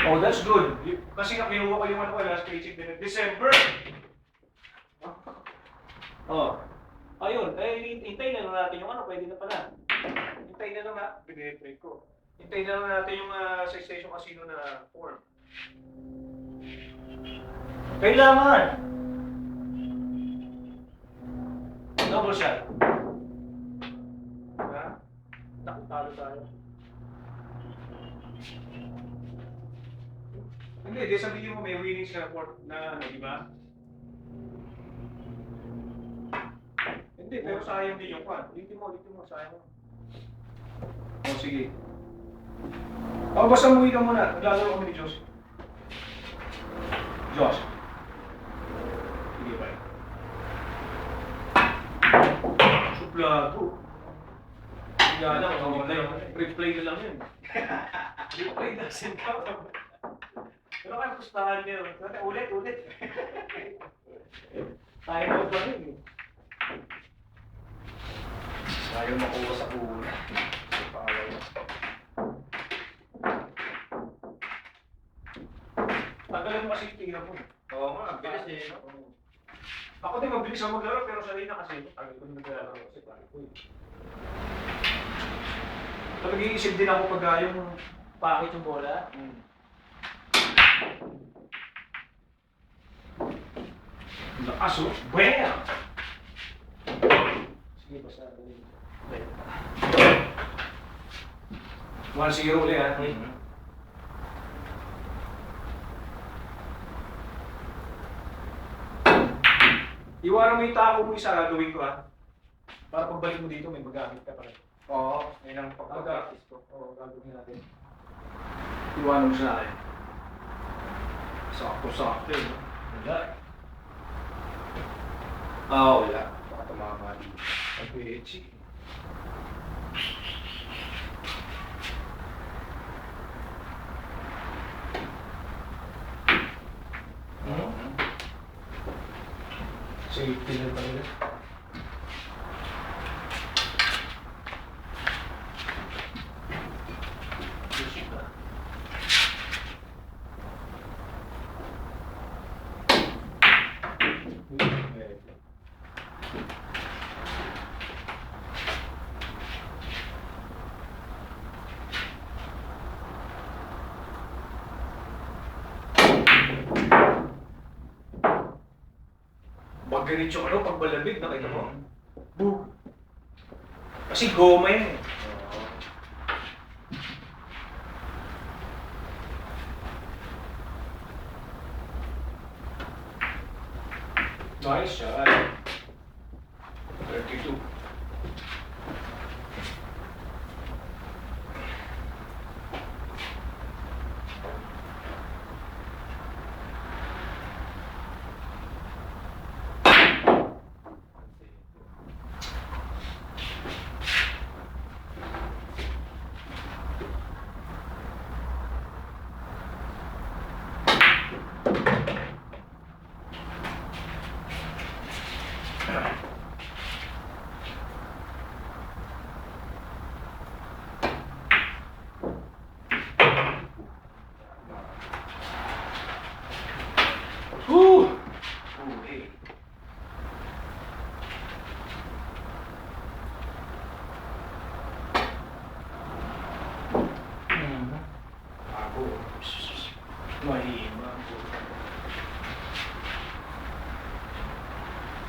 Oh, that's good. Kasi nga kinuha ko yung ano ko last paycheck din. December! Oh. Ayun, hintayin na lang natin yung ano, pwede na pala. Hintayin na lang na, pinipray ko. Hintayin na lang natin yung sa station casino na form. Kailangan! Double shot. Ha? Talo tayo. Hindi, di sabihin mo may winnings na report na ano, di ba? Hindi, pero sayang din yung kwan. Ulitin mo, sayang mo. O, sige. O, basta umuwi ka muna. Naglalaro kami ni Josh. Josh. Sige, bye. Suplado. Hindi lang, replay na lang yun. Replay doesn't count. Pero kayo pustahan niyo. Ulit. Tayo mo pa rin eh. Ayaw makuha sa una. Paaway mo. Tagalan mo kasi yung tira mo. Oo nga, bilis eh. Ako din mabilis ako maglaro pero sanay na kasi tagal ko na naglalaro kasi pare ko eh. Nag-iisip din ako pag yung pakit yung bola. Lakas oh! Bam! Sige, basta dali. 1-0 ulit ha. Iwanan mo yung tako mo isa gagawin ko ha. Para pagbalik mo dito may magamit ka pa rin. Oo, yun ang pagpag-practice ko. Oo, gagawin natin. Iwanan mo sa akin. Sakto eh. Wala. Wala. Baka tumama dito. Ay, pechi. Safety na talaga. Ganito ano, pag malamig, nakita mo? Boom! Kasi goma yan eh. Nice shot. 32.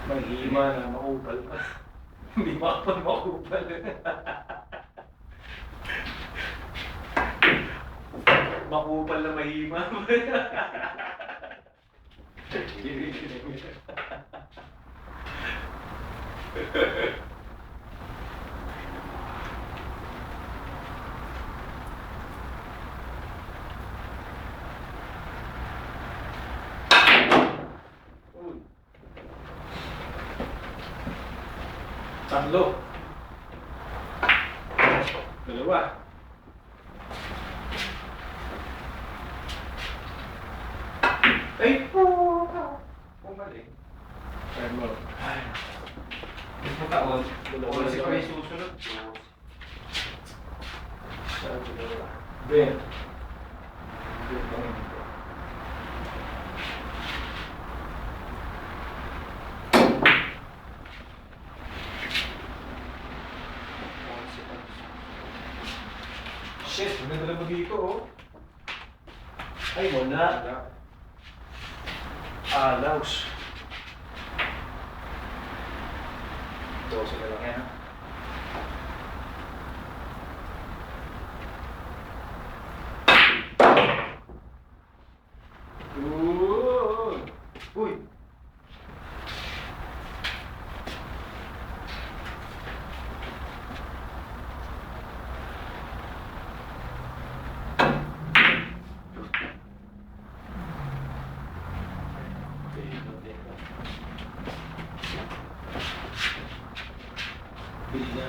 Mahima na maupal pa. Hindi pa ako maupal. Makupal na mahima. Tatlo. Dalawa. Ay po! Bumalik. Try mo. Ay. Ito taon. Wala si Chris susunod. Ben. Ben. Pinadala mo dito, oh. Ay, wala. Alaws. 12 na lang yan, ha? Uy! Bili na.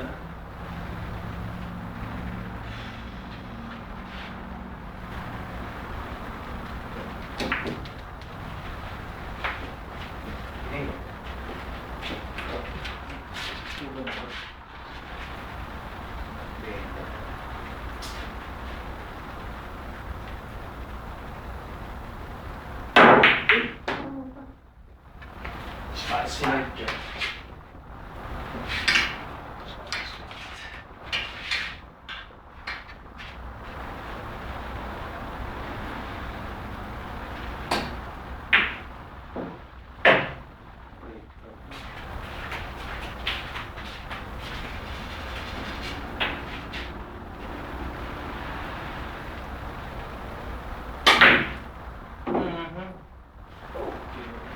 Hey. Slide dyan.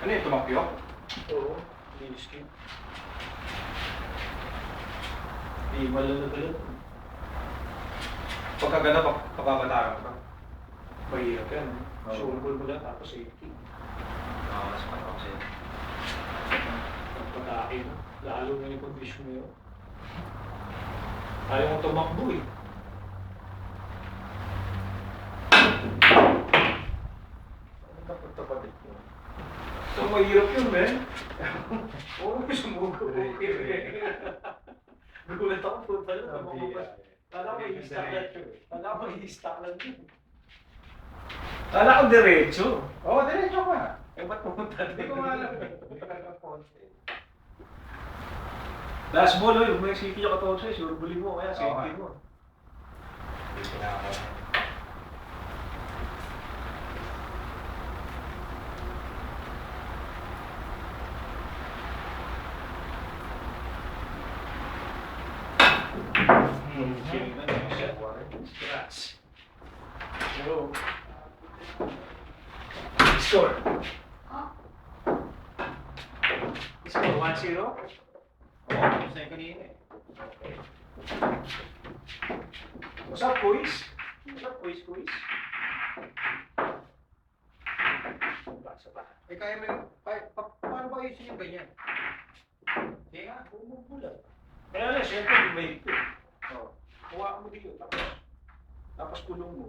Ano yung tumakyo? Oo, linis ko. Di malalabalan. Pagka gano'n, pababataan ka. Mahirap yan. Oo. Sumubol mo lang tapos safety. Mas ako sa'yo. Pagpatake mo. Lalo na yung condition mo yun. Ayaw mo tumakbo eh. Ano ka pagtapalit mo? So, mahirap yun, men. Oo, sumugo. Gugulat ako po pala. Kala ko Hindi, i-stack lang yun. Kala ko i-stack lang yun. Kala ko diretso. Oo, diretso ka. Eh, ba't pumunta? Hindi ko alam eh. Hindi ka nakakonte. Last ball, oy. May safety ka to sa'yo. Sure, buli mo. Kaya safety mo. Dito na ako. Kiling na naman siya. Scratch. Hello. Score. Score 1-0? Oo, tapos na yung kanina eh. What's up, quiz? What's up, quiz? Basa pa. Eh, kaya mo yung... Paano ba ayusin yung ganyan? Hindi nga, bumubula. Kaya na, syempre, di may ito. Oh. Kuha mo dito. Tapos kulong mo.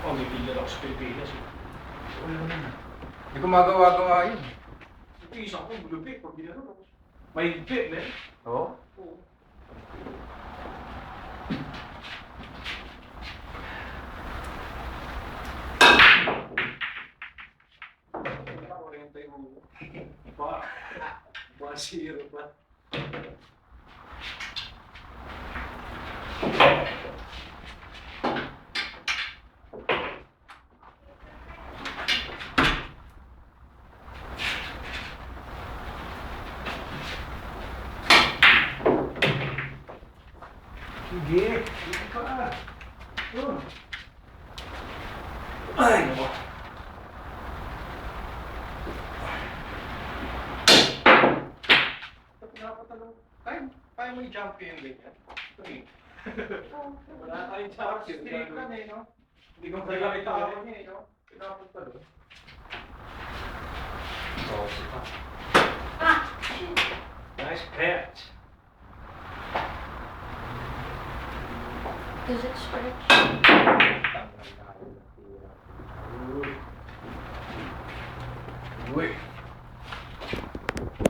Oh, may pila ako sa Pilipinas eh. Wala naman. Hindi ko magawa-gawa yun. Ito yung isang kong bulupit. Pag ginano. May higpit, men. Oo? Oo. Ba, 1-0 pa. Sige. Sige ka. Oh. Ay, nako. Kaya mo i-jump yung ganyan. Wala tayong chance. Straight lang eh, no? Hindi ko Malaki kailangan tao ito. niya eh, no? Pinapunta doon. Nice catch. Does it stretch? Uy.